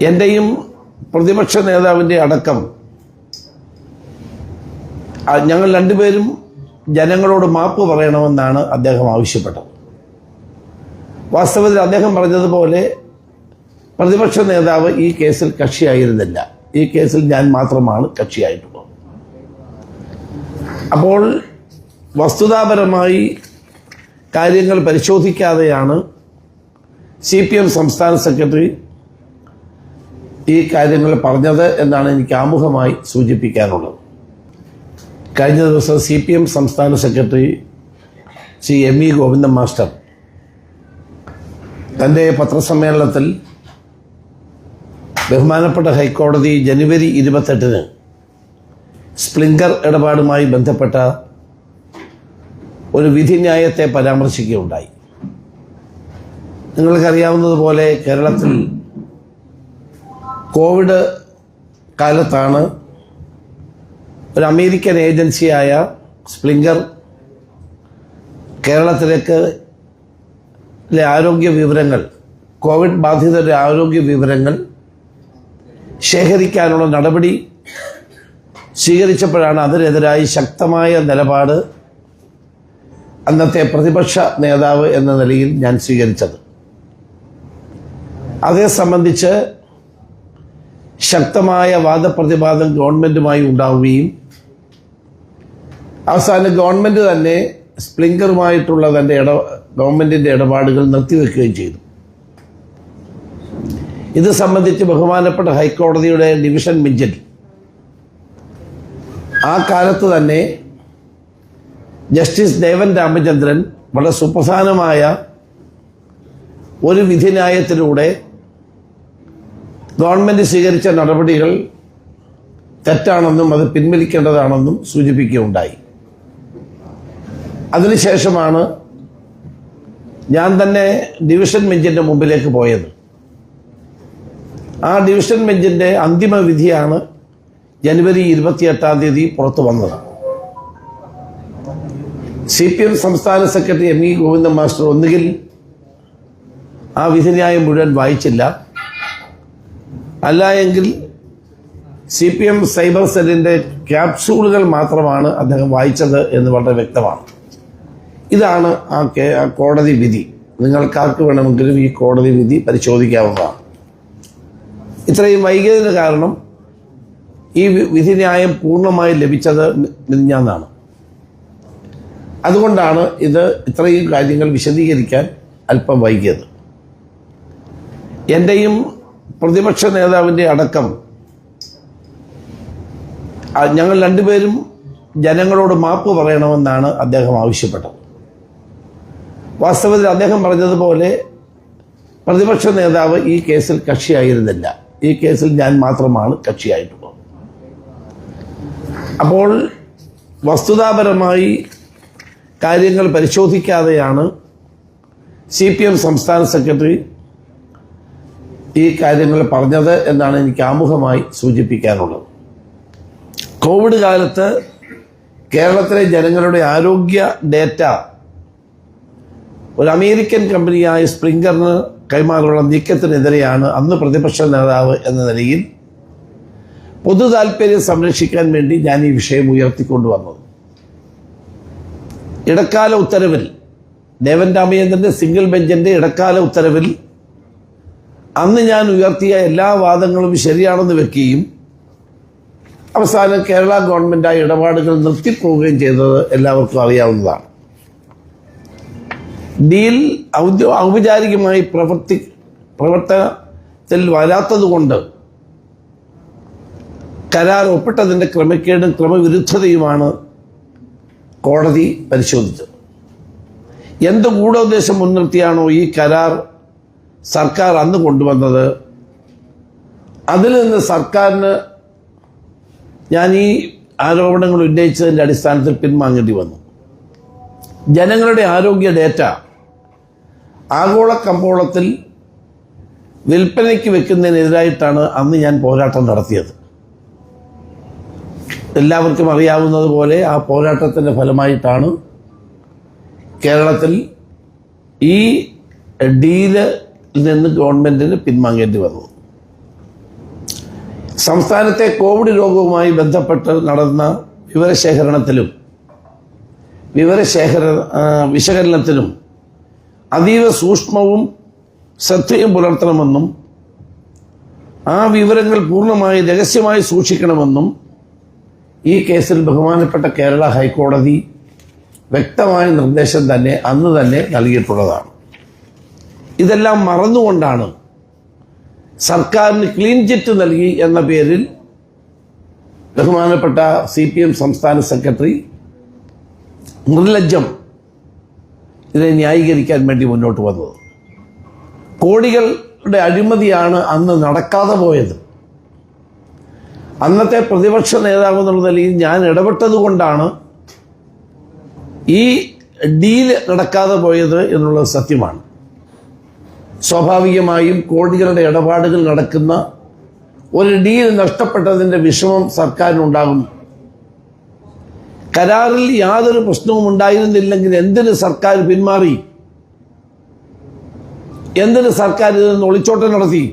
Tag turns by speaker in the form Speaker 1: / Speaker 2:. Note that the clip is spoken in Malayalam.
Speaker 1: എൻ്റെയും പ്രതിപക്ഷ നേതാവിൻ്റെ അടക്കം ഞങ്ങൾ രണ്ടുപേരും ജനങ്ങളോട് മാപ്പ് പറയണമെന്നാണ് അദ്ദേഹം ആവശ്യപ്പെട്ടത്. വാസ്തവത്തിൽ അദ്ദേഹം പറഞ്ഞതുപോലെ പ്രതിപക്ഷ നേതാവ് ഈ കേസിൽ കക്ഷിയായിരുന്നില്ല. ഈ കേസിൽ ഞാൻ മാത്രമാണ് കക്ഷിയായിട്ടുള്ളത്. അപ്പോൾ വസ്തുതാപരമായി കാര്യങ്ങൾ പരിശോധിക്കാതെയാണ് CPM സംസ്ഥാന സെക്രട്ടറി ഈ കാര്യങ്ങൾ പറഞ്ഞത് എന്നാണ് എനിക്ക് ആമുഖമായി സൂചിപ്പിക്കാനുള്ളത്. കഴിഞ്ഞ ദിവസം CPM സംസ്ഥാന secretary Shri ME Govindan master തൻ്റെ പത്രസമ്മേളനത്തിൽ ബഹുമാനപ്പെട്ട ഹൈക്കോടതി ജനുവരി 28-ന് സ്പ്ലിങ്കർ ഇടപാടുമായി ബന്ധപ്പെട്ട ഒരു വിധിന്യായത്തെ പരാമർശിക്കുകയുണ്ടായി. നിങ്ങൾക്കറിയാവുന്നതുപോലെ കേരളത്തിൽ കോവിഡ് കാലത്താണ് ഒരു അമേരിക്കൻ ഏജൻസിയായ സ്പ്ലിങ്കർ കേരളത്തിലേക്ക് ആരോഗ്യ വിവരങ്ങൾ, കോവിഡ് ബാധിതരുടെ ആരോഗ്യ വിവരങ്ങൾ ശേഖരിക്കാനുള്ള നടപടി സ്വീകരിച്ചപ്പോഴാണ് അതിനെതിരായി ശക്തമായ നിലപാട് അന്നത്തെ പ്രതിപക്ഷ നേതാവ് എന്ന നിലയിൽ ഞാൻ സ്വീകരിച്ചത്. അതേ സംബന്ധിച്ച് ശക്തമായ വാദപ്രതിവാദം ഗവൺമെൻറ്റുമായി ഉണ്ടാവുകയും അവസാനം ഗവൺമെൻറ് തന്നെ സ്പ്ലിങ്കറുമായിട്ടുള്ള തൻ്റെ ഗവൺമെൻറ്റിൻ്റെ ഇടപാടുകൾ നിർത്തിവെക്കുകയും ചെയ്തു. ഇത് സംബന്ധിച്ച് ബഹുമാനപ്പെട്ട ഹൈക്കോടതിയുടെ ഡിവിഷൻ ബെഞ്ചിൽ ആ കാലത്ത് തന്നെ ജസ്റ്റിസ് ദേവൻ രാമചന്ദ്രൻ വളരെ സുപ്രധാനമായ ഒരു വിധിന്യായത്തിലൂടെ ഗവൺമെൻറ് സ്വീകരിച്ച നടപടികൾ തെറ്റാണെന്നും അത് പിൻവലിക്കേണ്ടതാണെന്നും സൂചിപ്പിക്കുകയുണ്ടായി. അതിനുശേഷമാണ് ഞാൻ തന്നെ ഡിവിഷൻ ബെഞ്ചിൻ്റെ മുമ്പിലേക്ക് പോയത്. ആ ഡിവിഷൻ ബെഞ്ചിൻ്റെ അന്തിമ വിധിയാണ് ജനുവരി 28 പുറത്തു വന്നത്. CPM സംസ്ഥാന സെക്രട്ടറി ME ഗോവിന്ദൻ മാസ്റ്റർ ഒന്നുകിൽ ആ വിധിന്യായം മുഴുവൻ വായിച്ചില്ല, അല്ല എങ്കിൽ CPM സൈബർ സെല്ലിൻ്റെ ക്യാപ്സൂളുകൾ മാത്രമാണ് അദ്ദേഹം വായിച്ചത് എന്ന് വളരെ വ്യക്തമാണ്. ഇതാണ് ആ കോടതി വിധി. നിങ്ങൾക്കാർക്ക് വേണമെങ്കിലും ഈ കോടതി വിധി പരിശോധിക്കാവുന്നതാണ്. ഇത്രയും വൈകിയതിന് കാരണം ഈ വിധിന്യായം പൂർണ്ണമായി ലഭിച്ചത് മിനിഞ്ഞാന്നാണ്. അതുകൊണ്ടാണ് ഇത് ഇത്രയും കാര്യങ്ങൾ വിശദീകരിക്കാൻ അല്പം വൈകിയത്. എൻ്റെയും പ്രതിപക്ഷ നേതാവിൻ്റെ അടക്കം ഞങ്ങൾ രണ്ടുപേരും ജനങ്ങളോട് മാപ്പ് പറയണമെന്നാണ് അദ്ദേഹം ആവശ്യപ്പെട്ടത്. വാസ്തവത്തിൽ അദ്ദേഹം പറഞ്ഞതുപോലെ പ്രതിപക്ഷ നേതാവ് ഈ കേസിൽ കക്ഷിയായിരുന്നില്ല. ഈ കേസിൽ ഞാൻ മാത്രമാണ് കക്ഷിയായിട്ടുള്ളത്. അപ്പോൾ വസ്തുതാപരമായി കാര്യങ്ങൾ പരിശോധിക്കാതെയാണ് CPM സംസ്ഥാന സെക്രട്ടറി ഈ കാര്യങ്ങൾ പറഞ്ഞത് എന്നാണ് എനിക്ക് ആമുഖമായി സൂചിപ്പിക്കാനുള്ളത്. കോവിഡ് കാലത്ത് കേരളത്തിലെ ജനങ്ങളുടെ ആരോഗ്യ ഡേറ്റ ഒരു അമേരിക്കൻ കമ്പനിയായ സ്പ്ലിങ്കറിന് കൈമാറുള്ള നീക്കത്തിനെതിരെയാണ് അന്ന് പ്രതിപക്ഷ നേതാവ് എന്ന നിലയിൽ പൊതു താൽപര്യം സംരക്ഷിക്കാൻ വേണ്ടി ഞാൻ ഈ വിഷയം ഉയർത്തിക്കൊണ്ടുവന്നത്. ഇടക്കാല ഉത്തരവിൽ ദേവൻ രാമചന്ദ്രൻ്റെ സിംഗിൾ ബെഞ്ചിൻ്റെ ഇടക്കാല ഉത്തരവിൽ അന്ന് ഞാൻ ഉയർത്തിയ എല്ലാ വാദങ്ങളും ശരിയാണെന്ന് വെക്കുകയും അവസാനം കേരള ഗവൺമെൻറ് ആ ഇടപാടുകൾ നിർത്തിപ്പോവുകയും ചെയ്തത് എല്ലാവർക്കും അറിയാവുന്നതാണ്. ഡീൽ ഔപചാരികമായി പ്രവർത്തനത്തിൽ വരാത്തതുകൊണ്ട് കരാർ ഒപ്പിട്ടതിൻ്റെ ക്രമക്കേടും ക്രമവിരുദ്ധതയുമാണ് കോടതി പരിശോധിച്ചത്. എന്ത് ഗൂഢോദ്ദേശം മുൻനിർത്തിയാണോ ഈ കരാർ സർക്കാർ അന്ന് കൊണ്ടുവന്നത്, അതിൽ നിന്ന് സർക്കാരിന് ഞാൻ ഈ ആരോപണങ്ങൾ ഉന്നയിച്ചതിൻ്റെ അടിസ്ഥാനത്തിൽ പിൻവാങ്ങേണ്ടി വന്നു. ജനങ്ങളുടെ ആരോഗ്യ ഡേറ്റ ആഗോള കമ്പോളത്തിൽ വിൽപ്പനയ്ക്ക് വെക്കുന്നതിനെതിരായിട്ടാണ് അന്ന് ഞാൻ പോരാട്ടം നടത്തിയത്. എല്ലാവർക്കും അറിയാവുന്നതുപോലെ ആ പോരാട്ടത്തിൻ്റെ ഫലമായിട്ടാണ് കേരളത്തിൽ ഈ ഡീലിൽ നിന്ന് ഗവൺമെൻറ്റിന് പിൻവാങ്ങേണ്ടി വന്നത്. സംസ്ഥാനത്തെ കോവിഡ് രോഗവുമായി ബന്ധപ്പെട്ട് നടന്ന വിശകലനത്തിനും അതീവ സൂക്ഷ്മവും ശ്രദ്ധയും പുലർത്തണമെന്നും ആ വിവരങ്ങൾ പൂർണ്ണമായി രഹസ്യമായി സൂക്ഷിക്കണമെന്നും ഈ കേസിൽ ബഹുമാനപ്പെട്ട കേരള ഹൈക്കോടതി വ്യക്തമായ നിർദ്ദേശം അന്ന് തന്നെ നൽകിയിട്ടുള്ളതാണ്. ഇതെല്ലാം മറന്നുകൊണ്ടാണ് സർക്കാരിന് ക്ലീൻ ചിറ്റ് നൽകി എന്ന പേരിൽ ബഹുമാനപ്പെട്ട CPM സംസ്ഥാന സെക്രട്ടറി നിർലജ്ജം ഇതിനെ ന്യായീകരിക്കാൻ വേണ്ടി മുന്നോട്ട് വന്നത്. കോടികളുടെ അഴിമതിയാണ് അന്ന് നടക്കാതെ പോയത്. അന്നത്തെ പ്രതിപക്ഷ നേതാവ് എന്നുള്ള നിലയിൽ ഞാൻ ഇടപെട്ടത് കൊണ്ടാണ് ഈ ഡീല് നടക്കാതെ പോയത് എന്നുള്ളത് സത്യമാണ്. സ്വാഭാവികമായും കോടികളുടെ ഇടപാടുകൾ നടക്കുന്ന ഒരു ഡീൽ നഷ്ടപ്പെട്ടതിൻ്റെ വിഷമം സർക്കാരിനുണ്ടാകും. കരാറിൽ യാതൊരു പ്രശ്നവും ഉണ്ടായിരുന്നില്ലെങ്കിൽ എന്തിന് സർക്കാർ പിന്മാറി? എന്തിന് സർക്കാർ ഇതിൽ നിന്ന് ഒളിച്ചോട്ടം നടത്തി?